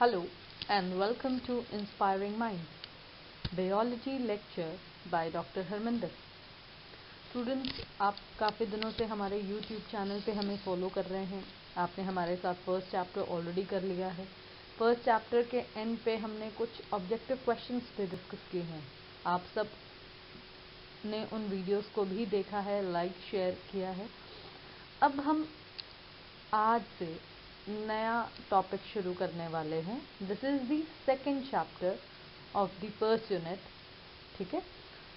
Hello and welcome to Inspiring Minds, Biology lecture by Dr. Harminder. Students, आप काफ़ी दिनों से हमारे YouTube चैनल पे हमें फॉलो कर रहे हैं. आपने हमारे साथ फर्स्ट चैप्टर ऑलरेडी कर लिया है. फर्स्ट चैप्टर के एंड पे हमने कुछ ऑब्जेक्टिव क्वेश्चंस पे डिस्कस किए हैं. आप सब ने उन वीडियोस को भी देखा है, लाइक शेयर किया है. अब हम आज से नया टॉपिक शुरू करने वाले हैं. This is the second chapter of the first unit. ठीक है.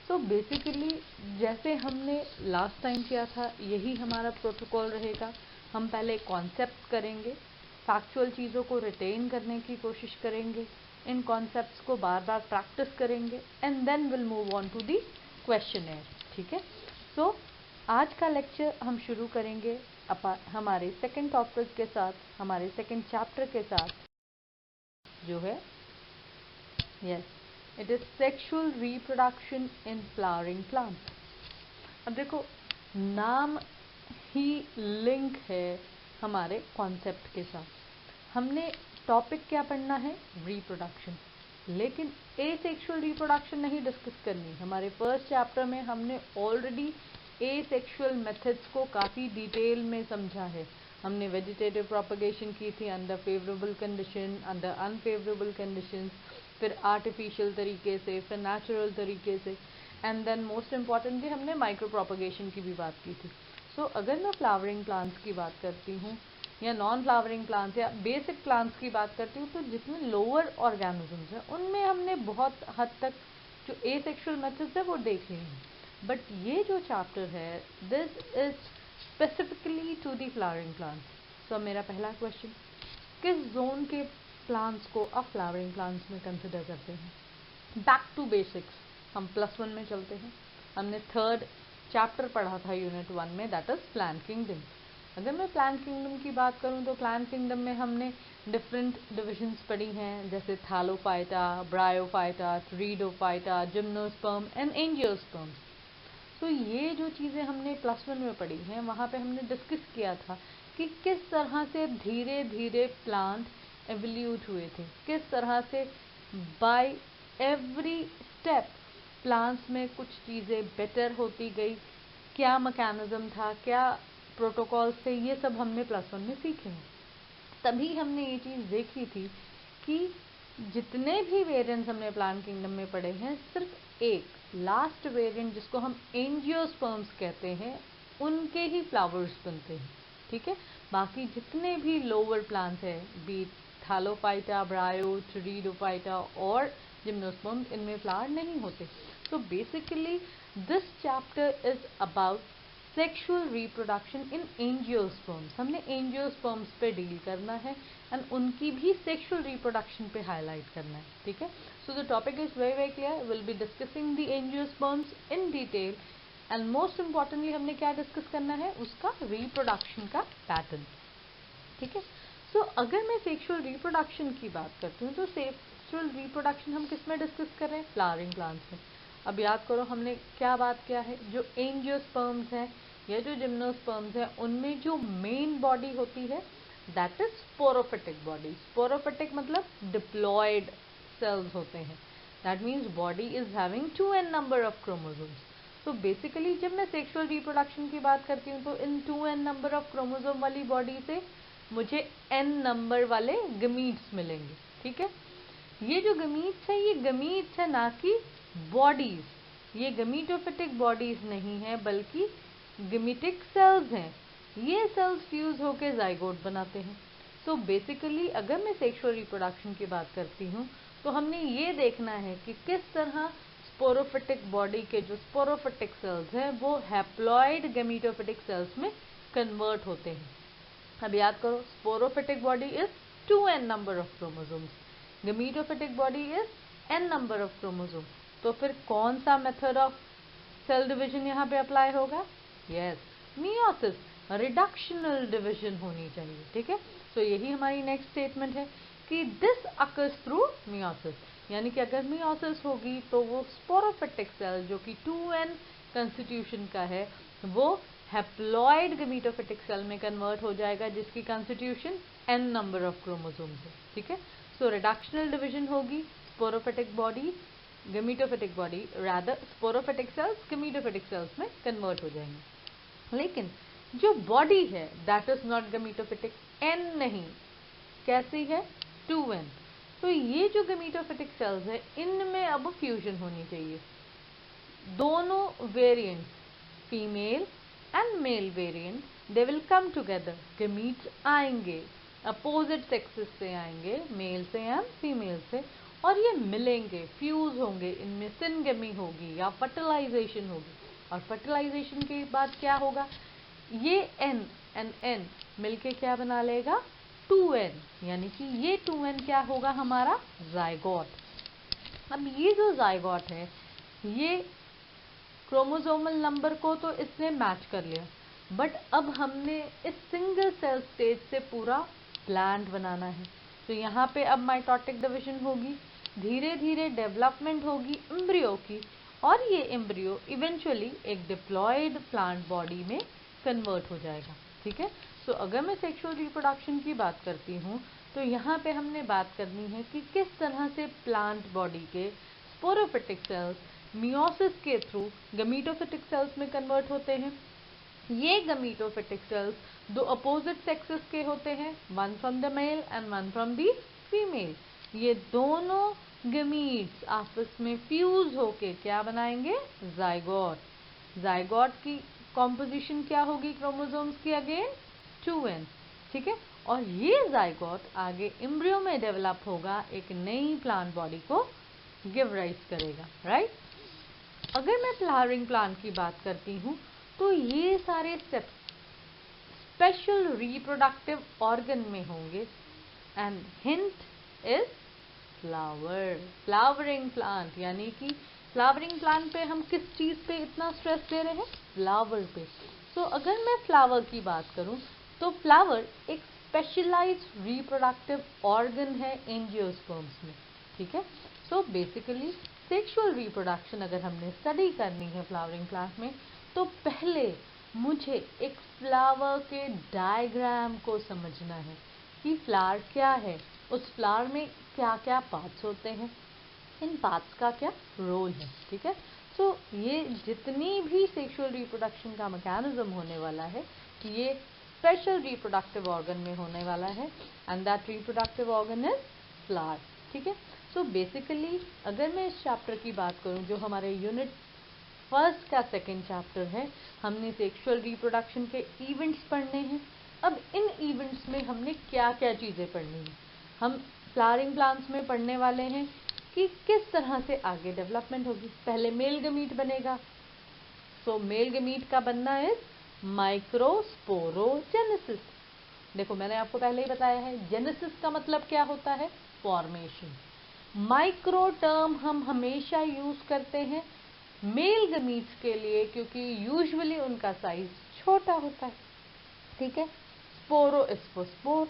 सो बेसिकली जैसे हमने लास्ट टाइम किया था, यही हमारा प्रोटोकॉल रहेगा. हम पहले कॉन्सेप्ट करेंगे, फैक्चुअल चीज़ों को रिटेन करने की कोशिश करेंगे, इन कॉन्सेप्ट्स को बार बार प्रैक्टिस करेंगे and then will move on to the questionnaire. ठीक है. सो आज का लेक्चर हम शुरू करेंगे हमारे सेकंड टॉपिक के साथ, हमारे सेकंड चैप्टर के साथ, जो है it is sexual reproduction in flowering plants. अब देखो, नाम ही लिंक है हमारे कॉन्सेप्ट के साथ. हमने टॉपिक क्या पढ़ना है? रिप्रोडक्शन. लेकिन एसेक्सुअल रिप्रोडक्शन नहीं डिस्कस करनी. हमारे फर्स्ट चैप्टर में हमने ऑलरेडी एसेक्सुअल मेथड्स को काफ़ी डिटेल में समझा है. हमने वेजिटेटिव प्रोपगेशन की थी under favourable condition, under unfavourable conditions, फिर आर्टिफिशियल तरीके से, फिर नेचुरल तरीके से, एंड देन मोस्ट इम्पॉर्टेंटली हमने माइक्रो प्रोपगेशन की भी बात की थी. सो अगर मैं फ्लावरिंग प्लांट्स की बात करती हूँ या नॉन फ्लावरिंग प्लांट्स या बेसिक प्लांट्स की बात करती हूँ, तो जितने लोअर ऑर्गेनिजम्स हैं उनमें हमने बहुत हद तक जो एसेक्सुअल मेथड्स है वो देख लिए हैं. बट ये जो चैप्टर है, this is specifically to the flowering plants. So मेरा पहला क्वेश्चन, किस जोन के प्लांट्स को आप फ्लावरिंग प्लांट्स में कंसिडर करते हैं? बैक टू बेसिक्स, हम +1 में चलते हैं. हमने थर्ड चैप्टर पढ़ा था यूनिट 1 में, दैट इज प्लांट किंगडम. अगर मैं प्लांट किंगडम की बात करूं तो प्लांट किंगडम में हमने डिफरेंट डिविजन्स पढ़ी हैं, जैसे thallophyta, bryophyta, pteridophyta, gymnosperm and angiosperm. तो ये जो चीज़ें हमने +1 में पढ़ी हैं, वहाँ पे हमने डिस्कस किया था कि किस तरह से धीरे धीरे प्लांट एवोल्यूट हुए थे, किस तरह से बाय एवरी स्टेप प्लांट्स में कुछ चीज़ें बेटर होती गई, क्या मैकेनिज्म था, क्या प्रोटोकॉल थे, ये सब हमने +1 में सीखे हैं. तभी हमने ये चीज़ देखी थी कि जितने भी वेरिएंट्स हमने प्लांट किंगडम में पढ़े हैं, सिर्फ एक लास्ट वेरिएंट जिसको हम एंजियोस्पर्म्स कहते हैं, उनके ही फ्लावर्स बनते हैं. ठीक है. बाकी जितने भी लोअर प्लांट्स हैं, बी थैलोफाइटा, ब्रायो, थ्रीडोफाइटा और जिम्नोस्पर्म्स, इनमें फ्लावर नहीं होते. तो basically this chapter is about sexual reproduction in angiosperms. हमने एंजियोस्पर्म्स पे डील करना है एंड उनकी भी सेक्सुअल रिप्रोडक्शन पे हाईलाइट करना है. ठीक है. So the topic is very very clear. Will be discussing the angiosperms in detail and most importantly हमने क्या डिस्कस करना है? उसका रिप्रोडक्शन का पैटर्न. ठीक है. सो अगर मैं सेक्सुअल रिप्रोडक्शन की बात करती हूँ, तो सेक्सुअल रिप्रोडक्शन हम किस में डिस्कस कर रहे हैं? फ्लावरिंग प्लांट्स में. अब याद करो हमने क्या बात किया है, जो एंजियोस्पर्म्स हैं या जो जिम्नोस्पर्म्स हैं, उनमें जो मेन बॉडी होती है that is sporophytic body. Sporophytic मतलब डिप्लॉयड सेल्स होते हैं. That means body is having 2n number of chromosomes. तो बेसिकली जब मैं सेक्सुअल रिप्रोडक्शन की बात करती हूँ, तो इन 2n नंबर ऑफ क्रोमोसोम वाली बॉडी से मुझे n नंबर वाले गमीट्स मिलेंगे. ठीक है. ये जो गमीट्स है, ये गमीट्स है, ना कि बॉडीज. ये गमीटोफिटिक बॉडीज नहीं है, बल्कि गमीटिक सेल्स हैं. ये सेल्स फ्यूज होकर जाइगोट बनाते हैं. तो बेसिकली अगर मैं सेक्सुअल रिप्रोडक्शन की बात करती हूँ, तो हमने ये देखना है कि किस तरह स्पोरोफिटिक बॉडी के जो स्पोरोफिटिक सेल्स हैं वो हैप्लॉइड गमीटोफिटिक सेल्स में कन्वर्ट होते हैं. अब याद करो, sporophytic body is 2n number of chromosomes, gametophytic body is n number of chromosome. तो फिर कौन सा मेथड ऑफ सेल डिवीजन यहाँ पे अप्लाई होगा? यस, मियोसिस, रिडक्शनल डिवीजन होनी चाहिए. ठीक है. तो यही हमारी नेक्स्ट स्टेटमेंट है कि दिस अकर्स थ्रू मियोसिस. यानी कि अगर मियोसिस होगी तो वो स्पोरोफिटिक सेल जो कि 2n कंस्टिट्यूशन का है, वो हैप्लॉइड गमीटोफिटिक सेल में कन्वर्ट हो जाएगा, जिसकी constitution n number of chromosomes है. ठीक है. सो रिडक्शनल डिविजन होगी, sporophytic body, gametophytic body, rather sporophytic cells gametophytic cells में कन्वर्ट हो जाएंगे। लेकिन जो बॉडी है that is not gametophytic, n नहीं, कैसी है, 2n। तो ये जो गमीटोफिटिक सेल्स है इनमें अब फ्यूजन होनी चाहिए। दोनों variants, female and male variant, they will come together, gametes आएंगे, अपोजिट सेक्सेस से आएंगे, मेल से या फीमेल से, और ये मिलेंगे, फ्यूज होंगे, इनमें सिनगमी होगी या फर्टिलाइजेशन होगी। और फर्टिलाइजेशन के बाद क्या होगा, ये n एंड n मिलके क्या बना लेगा, 2n, यानी कि ये 2n क्या होगा हमारा, जाइगोट। अब ये जो जाइगोट है ये क्रोमोसोमल नंबर को तो इसने मैच कर लिया, बट अब हमने इस सिंगल सेल स्टेज से पूरा प्लांट बनाना है। तो यहाँ पे अब माइटोटिक डिवीजन होगी, धीरे धीरे डेवलपमेंट होगी एम्ब्रियो की, और ये एम्ब्रियो इवेंचुअली एक डिप्लॉयड प्लांट बॉडी में कन्वर्ट हो जाएगा। ठीक है, तो अगर मैं सेक्सुअल रिप्रोडक्शन की बात करती हूँ तो यहाँ पे हमने बात करनी है कि किस तरह से प्लांट बॉडी के स्पोरोफिटिक सेल्स मियोसिस के थ्रू गमीटोफिटिक सेल्स में कन्वर्ट होते हैं। ये गमीटोफिटिक सेल्स दो अपोजिट सेक्सेस के होते हैं, one from the male and one from the female. ये दोनों गमीट्स आपस में फ्यूज होके क्या बनाएंगे, जाइगोट। जाइगोट की कॉम्पोजिशन क्या होगी क्रोमोसोम्स की, अगेन 2n। ठीक है, और ये जाइगोट आगे एम्ब्रियो में डेवलप होगा, एक नई प्लांट बॉडी को गिव राइज करेगा, राइट। अगर मैं फ्लावरिंग प्लांट की बात करती हूँ तो ये सारे स्टेप्स स्पेशल रिप्रोडक्टिव ऑर्गन में होंगे, and hint is flower, flowering plant. यानी कि फ्लावरिंग प्लांट पे हम किस चीज पे इतना स्ट्रेस दे रहे हैं, फ्लावर पे। तो अगर मैं फ्लावर की बात करूं तो फ्लावर एक स्पेशलाइज्ड रिप्रोडक्टिव ऑर्गन है एंजियोस्पर्म्स में। ठीक है, सो बेसिकली सेक्सुअल रिप्रोडक्शन अगर हमने स्टडी करनी है फ्लावरिंग प्लांट में, तो पहले मुझे एक फ्लावर के डायग्राम को समझना है कि फ्लावर क्या है, उस फ्लावर में क्या क्या पार्ट्स होते हैं, इन पार्ट्स का क्या रोल है। ठीक है, सो ये जितनी भी सेक्सुअल रिप्रोडक्शन का मैकेनिज्म होने वाला है ये स्पेशल रिप्रोडक्टिव ऑर्गन में होने वाला है, and that reproductive organ is flower. ठीक है, सो बेसिकली अगर मैं इस चैप्टर की बात करूं जो हमारे यूनिट फर्स्ट का सेकेंड चैप्टर है, हमने सेक्सुअल रिप्रोडक्शन के इवेंट्स पढ़ने हैं। अब इन इवेंट्स में हमने क्या क्या चीज़ें पढ़नी है, हम फ्लावरिंग प्लांट्स में पढ़ने वाले हैं कि किस तरह से आगे डेवलपमेंट होगी। पहले मेल गमीट बनेगा, सो मेल गमीट का बनना है माइक्रोस्पोरोजेनेसिस। देखो मैंने आपको पहले ही बताया है, जेनेसिस का मतलब क्या होता है, फॉर्मेशन। माइक्रो टर्म हम हमेशा यूज करते हैं मेल गमीट्स के लिए क्योंकि यूजुअली उनका साइज छोटा होता है। ठीक है, स्पोरो इज फॉर स्पोर।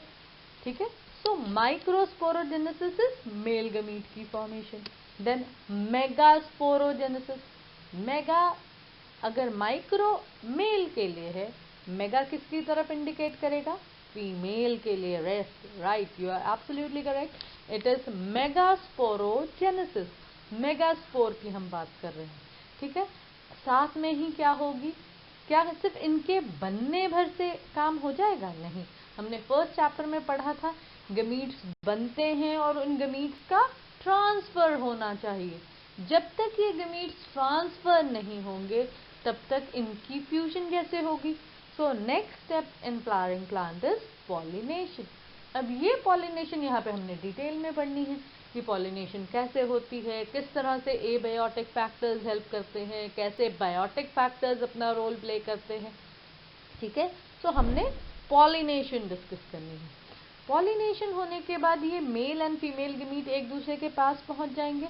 ठीक है, सो माइक्रोस्पोरोजेनेसिस इज मेल गमीट की फॉर्मेशन। देन मेगास्पोरोजेनेसिस, मेगा अगर माइक्रो मेल के लिए है, मेगा किसकी तरफ इंडिकेट करेगा, फीमेल के लिए। Rest, right, you are absolutely correct, it is megasporogenesis, megaspore की हम बात कर रहे हैं। ठीक है, साथ में ही क्या होगी, क्या सिर्फ इनके बनने भर से काम हो जाएगा, नहीं। हमने फर्स्ट चैप्टर में पढ़ा था गमीट्स बनते हैं और उन गमीट्स का ट्रांसफर होना चाहिए। जब तक ये गमीट्स ट्रांसफर नहीं होंगे तब तक इनकी फ्यूजन कैसे होगी। So next step in flowering plant is pollination. अब ये पॉलिनेशन यहाँ पे हमने डिटेल में पढ़नी है कि पॉलिनेशन कैसे होती है, किस तरह से एबायोटिक फैक्टर्स हेल्प करते हैं, कैसे बायोटिक फैक्टर्स अपना रोल प्ले करते हैं। ठीक है, तो हमने पॉलिनेशन डिस्कस करनी है। पॉलिनेशन होने के बाद ये मेल एंड फीमेल गमीट एक दूसरे के पास पहुंच जाएंगे।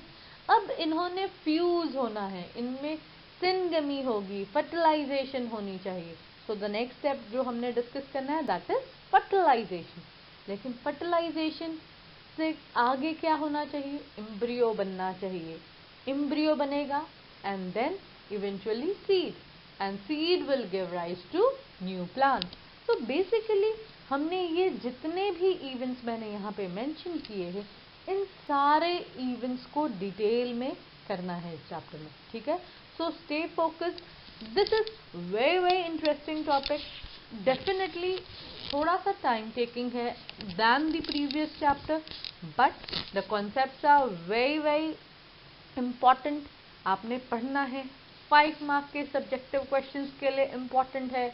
अब इन्होंने फ्यूज होना है, इनमें सिनगमी होगी, फर्टिलाइजेशन होनी चाहिए। सो द नेक्स्ट स्टेप जो हमने डिस्कस करना है दैट इज फर्टिलाइजेशन। लेकिन फर्टिलाइजेशन से आगे क्या होना चाहिए, एम्ब्रियो बनना चाहिए। एम्ब्रियो बनेगा and then eventually seed, and seed will give rise to new plant. तो बेसिकली हमने ये जितने भी इवेंट्स मैंने यहाँ पे मेंशन किए हैं इन सारे इवेंट्स को डिटेल में करना है इस चैप्टर में, ठीक है। So stay focused, this is very very interesting topic, definitely थोड़ा सा टाइम टेकिंग है than the previous chapter, but the concepts are very very important. आपने पढ़ना है, 5 मार्क के सब्जेक्टिव क्वेश्चंस के लिए इम्पॉर्टेंट है,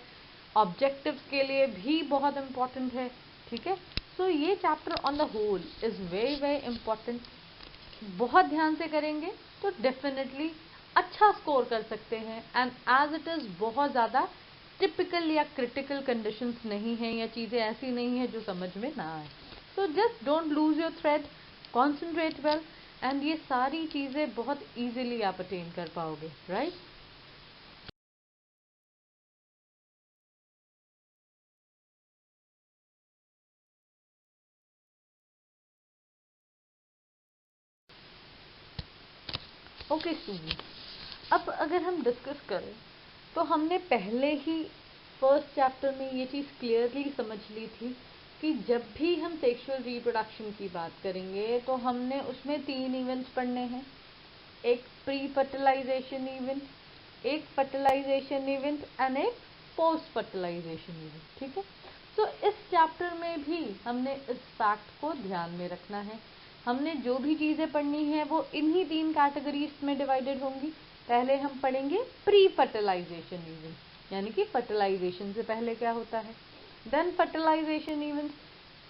ऑब्जेक्टिव्स के लिए भी बहुत इम्पॉर्टेंट है, ठीक है। सो ये chapter on the whole is very very important. बहुत ध्यान से करेंगे तो डेफिनेटली अच्छा स्कोर कर सकते हैं। एंड एज इट इज बहुत ज़्यादा टिपिकल या क्रिटिकल कंडीशंस नहीं है, या चीज़ें ऐसी नहीं है जो समझ में ना आए। So just don't lose your thread, concentrate well, and ये सारी चीज़ें बहुत ईजिली आप अटेन कर पाओगे, राइट। ओके स्टूडेंट, अब अगर हम डिस्कस करें तो हमने पहले ही फर्स्ट चैप्टर में ये चीज़ क्लियरली समझ ली थी कि जब भी हम सेक्सुअल रिप्रोडक्शन की बात करेंगे तो हमने उसमें 3 इवेंट्स पढ़ने हैं, एक प्री फर्टिलाइजेशन इवेंट, एक फर्टिलाइजेशन इवेंट एंड एक पोस्ट फर्टिलाइजेशन इवेंट, ठीक है। तो इस चैप्टर में भी हमने इस फैक्ट को ध्यान में रखना है। हमने जो भी चीज़ें पढ़नी है वो इन्हीं 3 कैटेगरीज में डिवाइडेड होंगी। पहले हम पढ़ेंगे प्री फर्टिलाइजेशन इवेंट, यानी कि फर्टिलाइजेशन से पहले क्या होता है, देन फर्टिलाइजेशन इवेंट,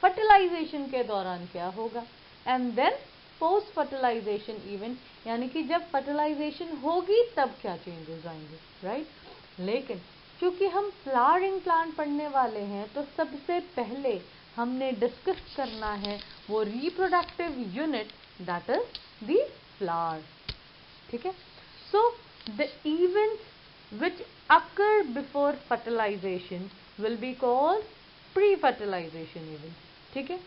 फर्टिलाइजेशन के दौरान क्या होगा, and then post fertilization event, यानी कि जब फर्टिलाइजेशन होगी तब क्या चेंजेस आएंगे, राइट। लेकिन क्योंकि हम फ्लावरिंग प्लांट पढ़ने वाले हैं तो सबसे पहले हमने डिस्कस करना है वो reproductive unit, that is the flower, ठीक है। So the events which occur before fertilization will be called pre fertilization event, ठीक है।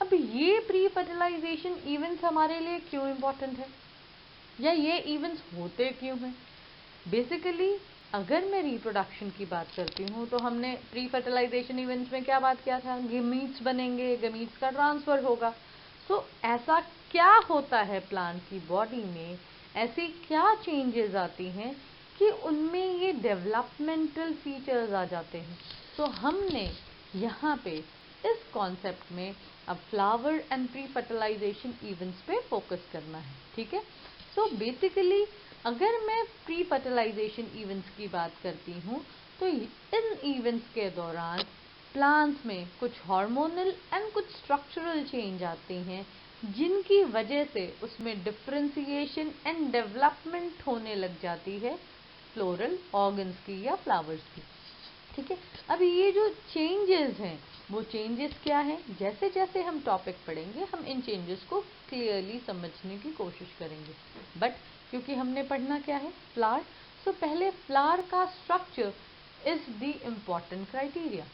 अब ये प्री फर्टिलाइजेशन इवेंट्स हमारे लिए क्यों इम्पोर्टेंट है, या ये इवेंट्स होते क्यों हैं। बेसिकली अगर मैं रिप्रोडक्शन की बात करती हूँ तो हमने प्री फर्टिलाइजेशन इवेंट्स में क्या बात किया था, गेमीट्स बनेंगे, गेमीट्स का ट्रांसफर होगा। सो ऐसा क्या होता है प्लांट की बॉडी में, ऐसी क्या चेंजेस आती हैं कि उनमें ये डेवलपमेंटल फीचर्स आ जाते हैं। तो हमने यहाँ पे इस कॉन्सेप्ट में अब flower and pre fertilization events पे फोकस करना है, ठीक है। सो बेसिकली अगर मैं प्री फर्टिलाइजेशन इवेंट्स की बात करती हूँ तो इन इवेंट्स के दौरान प्लांट्स में कुछ हार्मोनल एंड कुछ स्ट्रक्चरल चेंज आते हैं जिनकी वजह से उसमें डिफरेंशिएशन एंड डेवलपमेंट होने लग जाती है फ्लोरल ऑर्गन्स की या फ्लावर्स की, ठीक है। अब ये जो चेंजेस हैं वो चेंजेस क्या हैं, जैसे जैसे हम टॉपिक पढ़ेंगे हम इन चेंजेस को क्लियरली समझने की कोशिश करेंगे। बट क्योंकि हमने पढ़ना क्या है, फ्लावर, सो पहले फ्लावर का structure is the important criteria.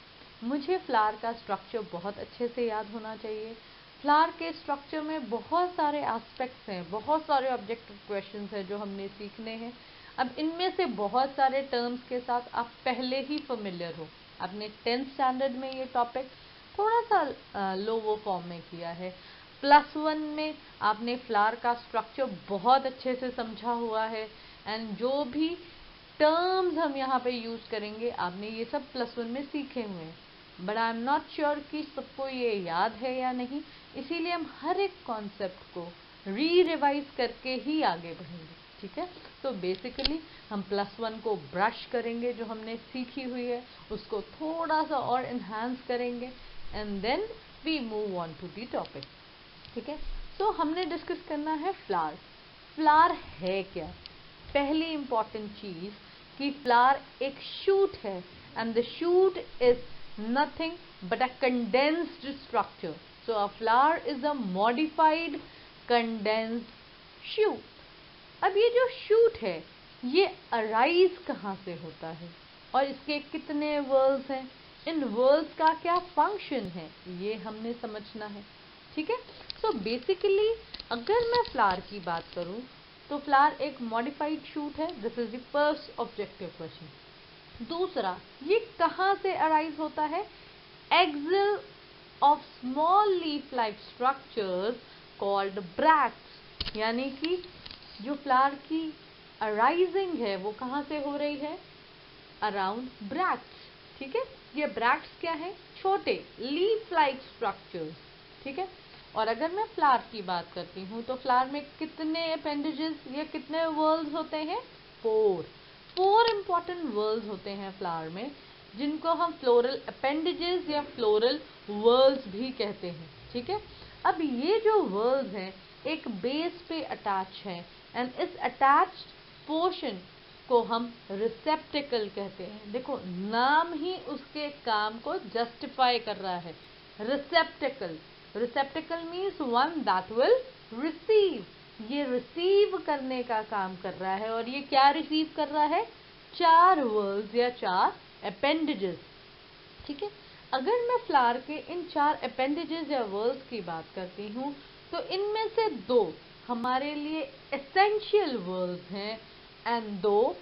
मुझे फ्लावर का स्ट्रक्चर बहुत अच्छे से याद होना चाहिए। फ्लावर के स्ट्रक्चर में बहुत सारे एस्पेक्ट्स हैं, बहुत सारे ऑब्जेक्टिव क्वेश्चंस हैं जो हमने सीखने हैं। अब इनमें से बहुत सारे टर्म्स के साथ आप पहले ही फेमिलियर हो, आपने 10th स्टैंडर्ड में ये टॉपिक थोड़ा सा लोअर फॉर्म में किया है। +1 में आपने फ्लावर का स्ट्रक्चर बहुत अच्छे से समझा हुआ है, एंड जो भी टर्म्स हम यहाँ पे यूज करेंगे आपने ये सब +1 में सीखे हुए हैं। But I am not sure कि सबको ये याद है या नहीं, इसीलिए हम हर एक कॉन्सेप्ट को रिवाइज करके ही आगे बढ़ेंगे, ठीक है। तो बेसिकली हम +1 को ब्रश करेंगे, जो हमने सीखी हुई है उसको थोड़ा सा और इन्हांस करेंगे, and then we move on to the topic, ठीक है। सो हमने डिस्कस करना है फ्लावर। फ्लावर है क्या, पहली इंपॉर्टेंट चीज कि फ्लावर एक शूट है, and the shoot is nothing but a condensed structure. So a flower is a modified condensed shoot. अब ये जो शूट है ये अराइज कहाँ से होता है और इसके कितने वर्ल्स हैं, इन वर्ल्स का क्या फंक्शन है, ये हमने समझना है, ठीक है। सो बेसिकली अगर मैं फ्लावर की बात करूं तो फ्लावर एक मॉडिफाइड शूट है, this is the first objective question. दूसरा, ये कहाँ से अराइज होता है, axil of small leaf like structures called bracts, यानी कि जो फ्लावर की अराइजिंग है वो कहाँ से हो रही है, अराउंड ब्रैक्ट्स। ठीक है, ये ब्रैक्ट्स क्या है, छोटे लीफ लाइक स्ट्रक्चर्स। ठीक है, और अगर मैं फ्लावर की बात करती हूँ तो फ्लावर में कितने अपेंडेजेस या कितने वर्ल्स होते हैं, 4 इंपॉर्टेंट वर्ल्स होते हैं फ्लावर में, जिनको हम फ्लोरल अपेंडेजेस या फ्लोरल वर्ल्स भी कहते हैं। ठीक है, अब ये जो वर्ल्स हैं एक बेस पे अटैच है, एंड इस अटैच्ड पोर्शन को हम रिसेप्टिकल कहते हैं। देखो नाम ही उसके काम को जस्टिफाई कर रहा है, रिसेप्टिकल। रिसेप्टिकल means one that will receive, ये रिसीव करने का काम कर रहा है। और ये क्या रिसीव कर रहा है, 4 वर्ल्स या 4 अपेंडेजेस। ठीक है, अगर मैं फ्लावर के इन 4 अपेंडेजेस या वर्ल्स की बात करती हूँ तो इनमें से 2 हमारे लिए एसेंशियल वर्ल्स हैं एंड 2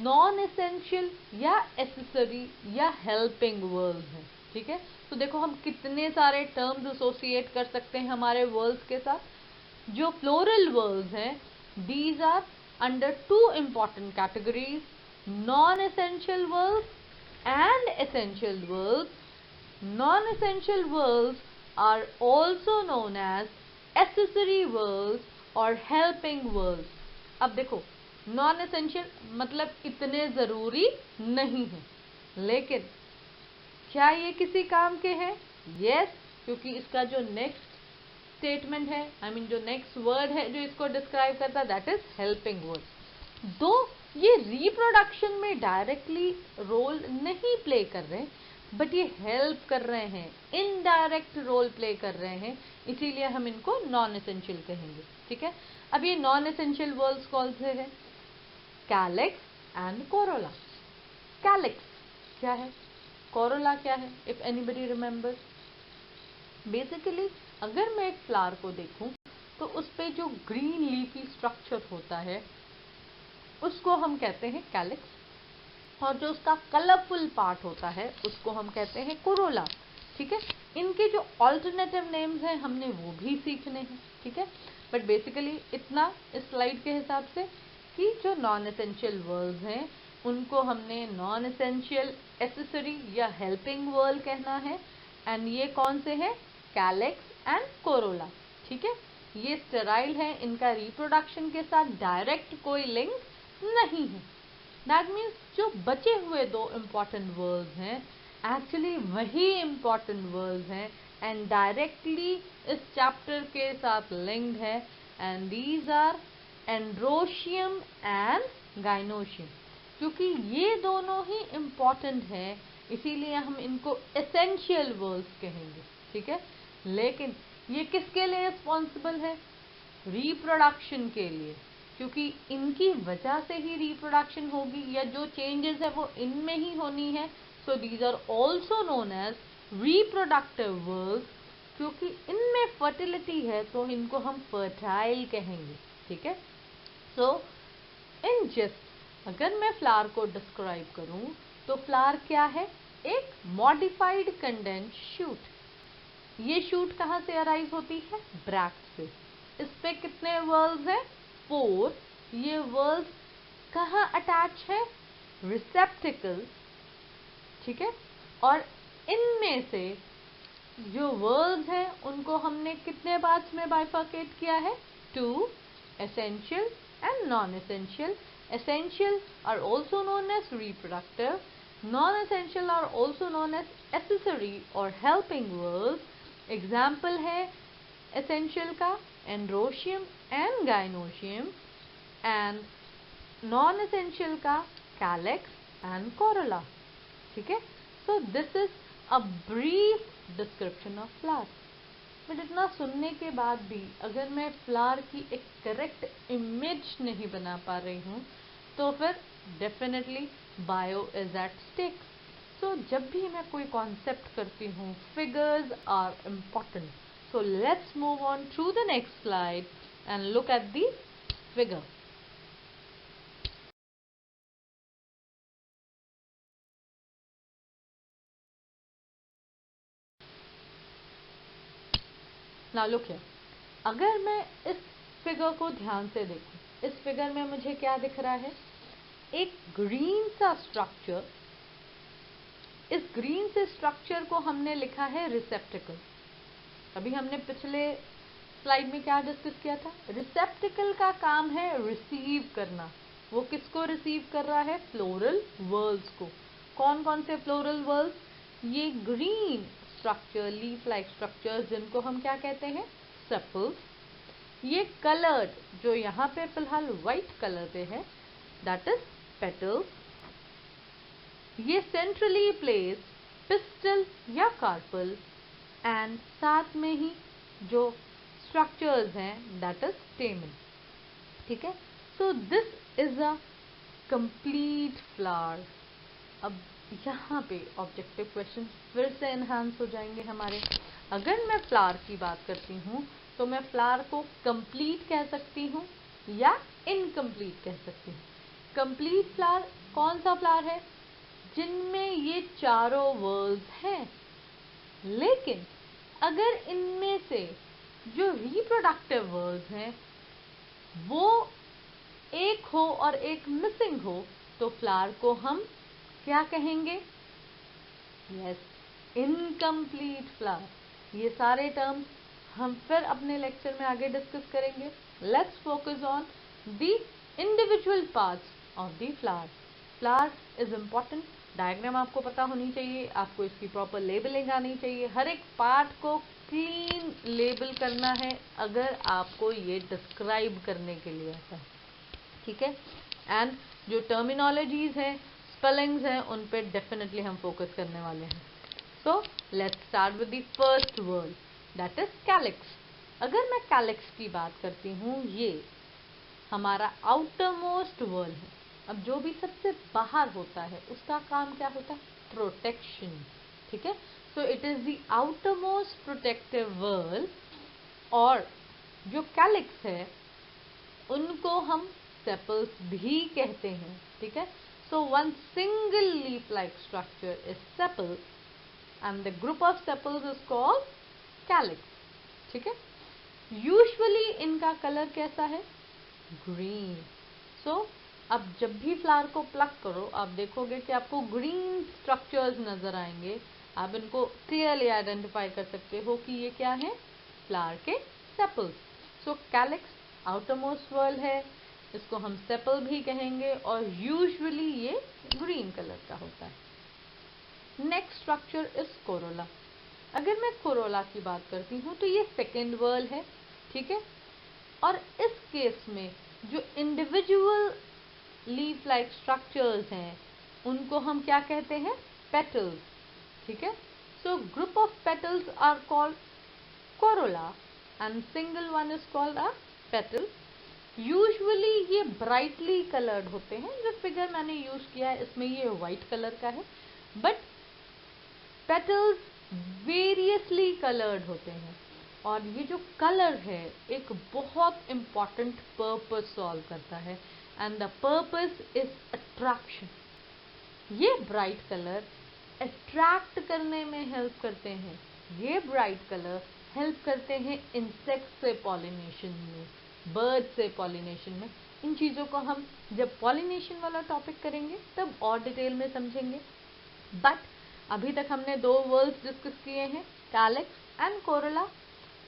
नॉन एसेंशियल या एसेसरी या हेल्पिंग वर्ल्स हैं। ठीक है, तो देखो हम कितने सारे टर्म्स एसोसिएट कर सकते हैं हमारे वर्ल्स के साथ। जो फ्लोरल वर्ल्स हैं, these are under 2 important categories, non essential whorls and essential worlds. Non-essential worlds are also known as accessory worlds or helping worlds. अब देखो नॉन एसेंशियल मतलब इतने जरूरी नहीं है, लेकिन क्या ये किसी काम के हैं, यस, क्योंकि इसका जो नेक्स्ट स्टेटमेंट है, जो नेक्स्ट वर्ड है जो इसको डिस्क्राइब करता है, दैट इज हेल्पिंग वर्ड। दो ये रिप्रोडक्शन में डायरेक्टली रोल नहीं प्ले कर रहे, बट ये हेल्प कर रहे हैं, इनडायरेक्ट रोल प्ले कर रहे हैं, इसीलिए हम इनको नॉन एसेंशियल कहेंगे। ठीक है, अब ये नॉन एसेंशियल वर्ड्स कौन से हैं, कैलिक्स एंड कोरोला। कैलिक्स क्या है, कोरोला क्या है, इफ एनीबडी रिमेम्बर। बेसिकली अगर मैं एक फ्लावर को देखूं तो उस पे जो ग्रीन लीफी स्ट्रक्चर होता है उसको हम कहते हैं कैलिक्स, और जो उसका कलरफुल पार्ट होता है उसको हम कहते हैं कोरोला। ठीक है, इनके जो ऑल्टरनेटिव नेम्स हैं हमने वो भी सीखने हैं। ठीक है, बट बेसिकली इतना इस स्लाइड के हिसाब से कि जो नॉन एसेंशियल वर्ड्स हैं उनको हमने नॉन एसेंशियल, एसेसरी या हेल्पिंग वर्ड कहना है, एंड ये कौन से हैं, कैलिक्स एंड कोरोला। ठीक है, ये स्टेराइल है, इनका रिप्रोडक्शन के साथ डायरेक्ट कोई लिंक नहीं है। दैट मीन्स जो बचे हुए 2 इंपॉर्टेंट वर्ड्स हैं एक्चुअली वही इंपॉर्टेंट वर्ड्स हैं एंड डायरेक्टली इस चैप्टर के साथ लिंक्ड है, and these are androecium and gynoecium. क्योंकि ये दोनों ही इंपॉर्टेंट हैं इसीलिए हम इनको एसेंशियल वर्ड्स कहेंगे। ठीक है, लेकिन ये किसके लिए रिस्पॉन्सिबल है, रिप्रोडक्शन के लिए, क्योंकि इनकी वजह से ही रिप्रोडक्शन होगी या जो चेंजेस है वो इनमें ही होनी है। So these are also known as reproductive words, क्योंकि इनमें फर्टिलिटी है तो इनको हम फर्टाइल कहेंगे। ठीक है, सो इन जस्ट अगर मैं फ्लावर को डिस्क्राइब करूं तो फ्लावर क्या है, एक मॉडिफाइड कंडेंस शूट। ये शूट कहाँ से अराइज होती है, ब्रैक्ट से। इस पे कितने वर्ल्स हैं, 4। ये वर्ल्स कहाँ अटैच है, रिसेप्टिकल। ठीक है, और इनमें से जो वर्ल्स हैं उनको हमने कितने पार्ट्स में बाइफर्केट किया है, 2, essential and non essential. Essential are also known as reproductive, non-essential are also known as accessory or helping words. Example है essential का androecium and gynoecium, and non-essential का कैलिक्स एंड कोरोला। ठीक है, so this is a brief description of flower. But इतना सुनने के बाद भी अगर मैं फ्लावर की एक करेक्ट इमेज नहीं बना पा रही हूँ तो फिर definitely bio is at stake. So जब भी मैं कोई कॉन्सेप्ट करती हूँ figures are important. So let's move on to the next slide and look at the figure. Now look here. अगर मैं इस फिगर को ध्यान से देखूं, इस फिगर में मुझे क्या दिख रहा है, एक ग्रीन सा स्ट्रक्चर। इस ग्रीन से स्ट्रक्चर को हमने लिखा है रिसेप्टिकल। अभी हमने पिछले स्लाइड में क्या डिस्कस किया था, रिसेप्टिकल का काम है रिसीव करना। वो किसको रिसीव कर रहा है, फ्लोरल वर्ल्स को। कौन कौन से फ्लोरल वर्ल्स, ये green structure, leaf like structures, जिनको हम क्या कहते हैं, सेपल्स। ये कलर्ड, जो यहाँ पे फिलहाल व्हाइट कलर पे है, दैट इज पेटल्स। ये सेंट्रली प्लेस्ड पिस्टल या कार्पल, एंड साथ में ही जो स्ट्रक्चर्स हैं दैट इज स्टेमन। ठीक है, so this is a complete flower. अब यहाँ पे ऑब्जेक्टिव क्वेश्चन फिर से एनहांस हो जाएंगे हमारे। अगर मैं फ्लावर की बात करती हूँ तो मैं फ्लावर को कंप्लीट कह सकती हूँ या इनकम्प्लीट कह सकती हूँ। कंप्लीट फ्लावर कौन सा फ्लावर है, जिनमें ये चारों वर्ड्स हैं। लेकिन अगर इनमें से जो रिप्रोडक्टिव वर्ड्स हैं वो एक हो और एक मिसिंग हो, तो फ्लावर को हम क्या कहेंगे, यस, इनकम्प्लीट फ्लावर। ये सारे टर्म्स हम फिर अपने लेक्चर में आगे डिस्कस करेंगे। Let's focus on the individual parts of the flower. Flower is important, diagram आपको पता होनी चाहिए, आपको इसकी प्रॉपर लेबलिंग आनी चाहिए, हर एक पार्ट को क्लीन लेबल करना है अगर आपको ये डिस्क्राइब करने के लिए आता है। ठीक है, एंड जो टर्मिनोलॉजीज हैं, स्पेलिंग्स हैं, उन पे डेफिनेटली हम फोकस करने वाले हैं। So let's start with the first word, that is calyx. अगर मैं कैलिक्स की बात करती हूँ, ये हमारा आउटर मोस्ट वर्ल है। अब जो भी सबसे बाहर होता है उसका काम क्या होता है, प्रोटेक्शन। ठीक है, so it is the outer most protective whorl. और जो कैलिक्स है उनको हम सेपल्स भी कहते हैं। ठीक है, so one single leaf like structure is sepal and the group of sepals is called calyx. ठीक है, यूजुअली इनका कलर कैसा है, ग्रीन। सो अब जब भी फ्लावर को प्लक करो आप देखोगे कि आपको ग्रीन स्ट्रक्चर्स नजर आएंगे। आप इनको क्लियरली आइडेंटिफाई कर सकते हो कि ये क्या है, फ्लावर के सेपल्स। सो कैलिक्स आउटर मोस्ट वर्ल है, इसको हम सेपल भी कहेंगे, और यूजुअली ये ग्रीन कलर का होता है। Next structure is Corolla. अगर मैं कोरोला की बात करती हूँ तो ये सेकेंड वर्ल है। ठीक है, और इस केस में जो इंडिविजुअल लीफ लाइक स्ट्रक्चर्स हैं उनको हम क्या कहते हैं, पेटल्स। ठीक है, so group of petals are called corolla and single one is called a petal. Usually ये ब्राइटली कलर्ड होते हैं। जो फिगर मैंने यूज किया है इसमें ये व्हाइट कलर का है, बट पेटल्स वेरियसली कलर्ड होते हैं। और ये जो कलर है एक बहुत इंपॉर्टेंट पर्पस सॉल्व करता है, and the purpose is attraction. ये ब्राइट कलर अट्रैक्ट करने में हेल्प करते हैं। ये ब्राइट कलर हेल्प करते हैं इंसेक्ट से पॉलिनेशन में, बर्ड से पॉलिनेशन में। इन चीज़ों को हम जब पॉलिनेशन वाला टॉपिक करेंगे तब और डिटेल में समझेंगे। बट अभी तक हमने दो वर्ड्स डिस्कस किए हैं, कैलिक्स एंड कोरोला।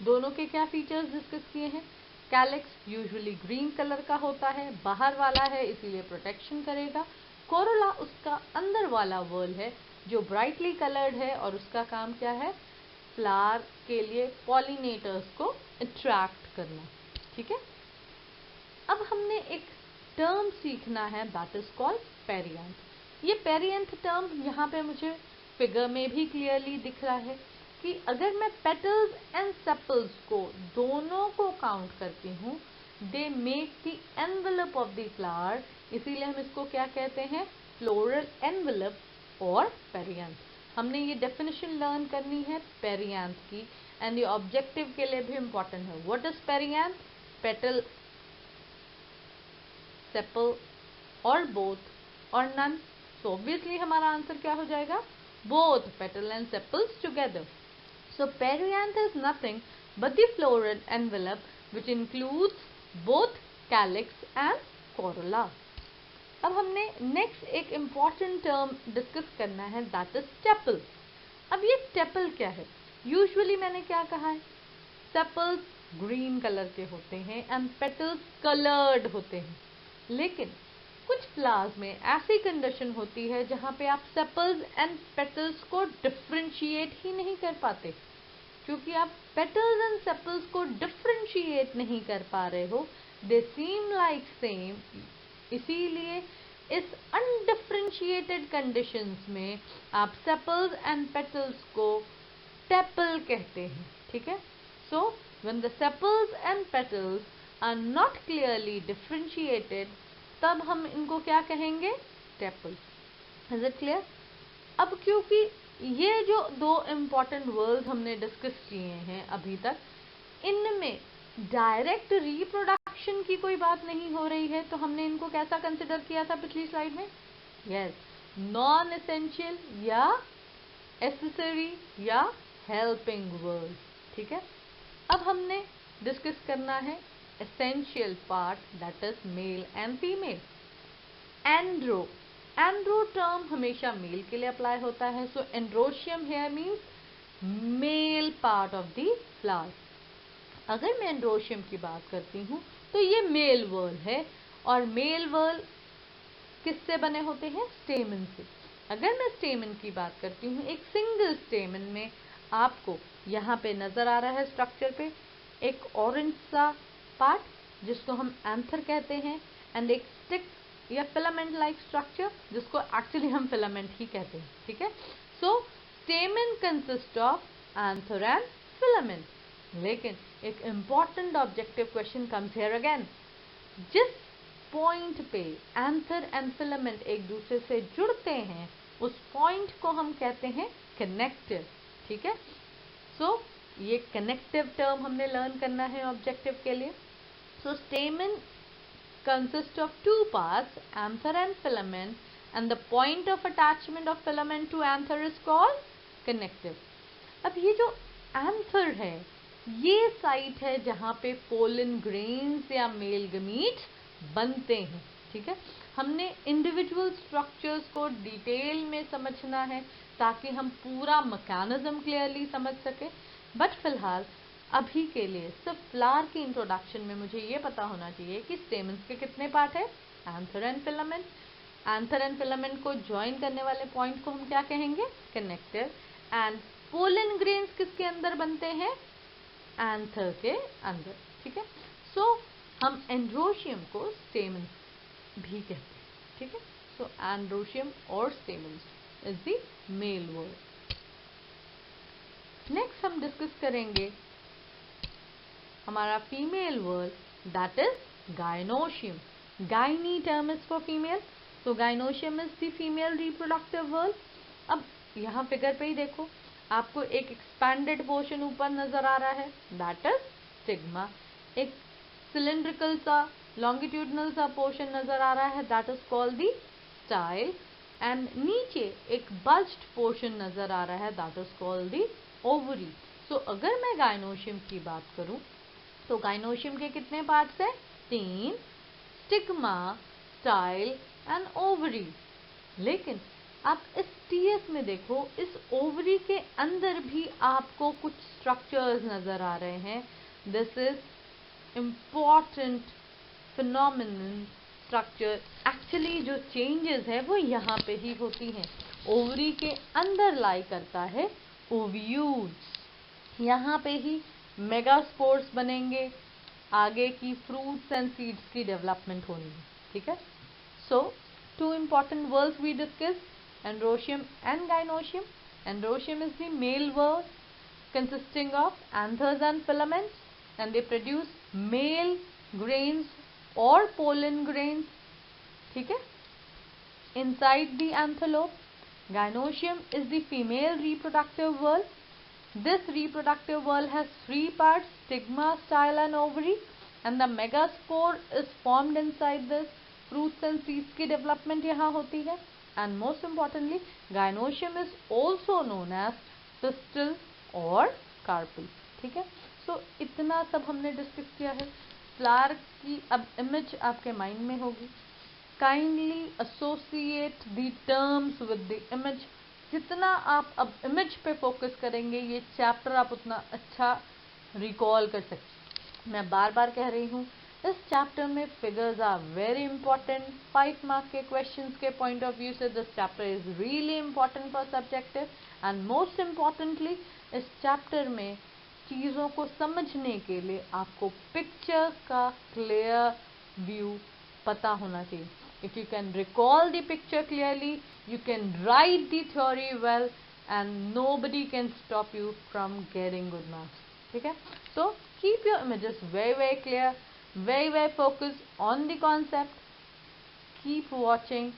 दोनों के क्या फीचर्स डिस्कस किए हैं। कैलिक्स यूजुअली ग्रीन कलर का होता है, बाहर वाला है इसीलिए प्रोटेक्शन करेगा। कोरोला उसका अंदर वाला वर्ल है जो ब्राइटली कलर्ड है, और उसका काम क्या है, फ्लावर के लिए पॉलिनेटर्स को अट्रैक्ट करना। ठीक है, अब हमने एक टर्म सीखना है दैट इज कॉल्ड पेरिएंथ। ये पेरिएंथ टर्म यहाँ पे मुझे फिगर में भी क्लियरली दिख रहा है कि अगर मैं पेटल्स एंड सेपल्स को दोनों को काउंट करती हूँ, they make the envelope of the flower, इसीलिए हम इसको क्या कहते हैं, फ्लोरल एनवेलप और पेरिएंथ। हमने ये डेफिनेशन लर्न करनी है पेरिएंथ की, एंड ये ऑब्जेक्टिव के लिए भी इंपॉर्टेंट है। व्हाट इज पेरिएंथ, पेटल, सेपल और बोथ और नन। सो ऑब्वियसली हमारा आंसर क्या हो जाएगा, both petal and sepals together. So perianth is nothing but the floral envelope which includes both calyx and corolla. अब हमने नेक्स्ट एक इम्पॉर्टेंट टर्म डिस्कस करना है, दैट इज स्टेपल. अब ये स्टेपल क्या है? यूजुअली मैंने क्या कहा है, सेपल्स ग्रीन कलर के होते हैं एंड पेटल्स कलर्ड होते हैं. लेकिन कुछ फ्लावर्स में ऐसी कंडीशन होती है जहाँ पे आप सेपल्स एंड पेटल्स को डिफ्रेंशिएट ही नहीं कर पाते. क्योंकि आप पेटल्स एंड सेपल्स को डिफ्रेंशिएट नहीं कर पा रहे हो, दे सीम लाइक सेम. इसीलिए इस अनडिफ्रेंशिएटेड कंडीशंस में आप सेपल्स एंड पेटल्स को स्टेपल कहते हैं. ठीक है. So when the sepals and petals are not clearly differentiated, तब हम इनको क्या कहेंगे? स्टेपल. Is it clear? अब क्योंकि ये जो दो इम्पॉर्टेंट वर्ड्स हमने डिस्कस किए हैं अभी तक, इनमें डायरेक्ट रिप्रोडक्शन की कोई बात नहीं हो रही है, तो हमने इनको कैसा कंसिडर किया था पिछली स्लाइड में? यस, नॉन एसेंशियल या एसेसरी या हेल्पिंग वर्ड. ठीक है. अब हमने डिस्कस करना है essential part, that is male and female. Andro term हमेशा मेल के लिए अप्लाई होता है. So androecium here means male part of the flower. अगर मैं एंड्रोशियम की बात करती हूँ तो ये मेल वर्ल है, और मेल वर्ल किससे बने होते हैं? स्टेमन से. अगर मैं स्टेमन की बात करती हूँ, एक सिंगल स्टेमन में आपको यहाँ पे नजर आ रहा है स्ट्रक्चर पे एक ऑरेंज सा पार्ट जिसको हम एंथर कहते हैं, एंड एक स्टिक या फिलामेंट लाइक स्ट्रक्चर जिसको एक्चुअली हम फिलामेंट ही कहते हैं. ठीक है. So stamen consist of anther and filament. लेकिन एक important objective question comes here again. जिस पॉइंट पे एंथर एंड फिलामेंट एक दूसरे से जुड़ते हैं, उस पॉइंट को हम कहते हैं कनेक्टिव. ठीक है. सो ये कनेक्टिव टर्म हमने लर्न करना है ऑब्जेक्टिव के लिए. सो स्टेमन consists of two parts, anther and filament, and the point of attachment of filament to anther is called connective. अब ये जो anther है, ये साइट है जहाँ पे पोलन ग्रेन्स या मेल गमीट्स बनते हैं. ठीक है. हमने इंडिविजुअल स्ट्रक्चर्स को डिटेल में समझना है ताकि हम पूरा मैकेनिज्म क्लियरली समझ सके. बट फिलहाल अभी के लिए सिर्फ फ्लावर की इंट्रोडक्शन में मुझे ये पता होना चाहिए कि स्टेमन्स के कितने पार्ट है? Anther and filament. Anther and filament को ज्वाइन करने वाले पॉइंट को हम क्या कहेंगे? कनेक्टिव. एंड पोलन ग्रेन्स किसके अंदर बनते हैं? एंथर के अंदर. ठीक है. सो हम एंड्रोशियम को स्टेमन भी कहते हैं. ठीक है. सो एंड्रोशियम और stamens is the male whorl. Next हम डिस्कस करेंगे हमारा female whorl, that is gynoecium. Gyne term is for female. तो gynoecium is the female reproductive whorl. अब यहाँ फिगर पे ही देखो, आपको एक एक्सपैंडेड पोर्शन ऊपर नजर आ रहा है, दैट इज स्टिग्मा. एक सिलिंड्रिकल सा लॉन्गिट्यूडनल सा पोर्शन नजर आ रहा है, that is called the style. And नीचे एक बल्ज्ड पोर्शन नजर आ रहा है, that is called the ovary. So अगर मैं गायनोशियम की बात करूं तो गायनोशियम के कितने पार्ट्स हैं? 3, स्टिग्मा, स्टाइल एंड ओवरी. लेकिन आप इस टीएस में देखो, इस ओवरी के अंदर भी आपको कुछ स्ट्रक्चर्स नजर आ रहे हैं. This is important phenomenon structure. Actually जो चेंजेस है वो यहाँ पे ही होती हैं. ओवरी के अंदर लाई करता है ओव्यूल. यहाँ पे ही मेगास्पोर्स बनेंगे, आगे की फ्रूट्स एंड सीड्स की डेवलपमेंट होनी है. ठीक है. So two important whorls we discuss, androecium and gynoecium. Androecium is the male whorl consisting of anthers and filaments, and they produce male grains or pollen grains. ठीक है. Inside the anthelope, gynoecium is the female reproductive whorl. This reproductive whorl has 3 parts, stigma, style and ovary, and the megaspore is formed inside this. Fruits and seeds की development यहाँ होती है. And most importantly, gynoecium is also known as pistil और carpel. ठीक है. सो इतना सब हमने डिस्कस किया है। फ्लावर की अब इमेज आपके माइंड में होगी। Kindly associate the terms with the image. जितना आप अब इमेज पे फोकस करेंगे ये चैप्टर आप उतना अच्छा रिकॉल कर सकते। मैं बार बार कह रही हूँ, इस चैप्टर में figures are very important. 5 mark के क्वेश्चंस के पॉइंट ऑफ व्यू से this chapter is really important for subjective. And most importantly इस चैप्टर में चीज़ों को समझने के लिए आपको पिक्चर का क्लियर व्यू पता होना चाहिए। If you can recall the picture clearly, you can write the theory well, and nobody can stop you from getting good marks. ठीक है? So keep your images very clear, very focused on the concept. Keep watching.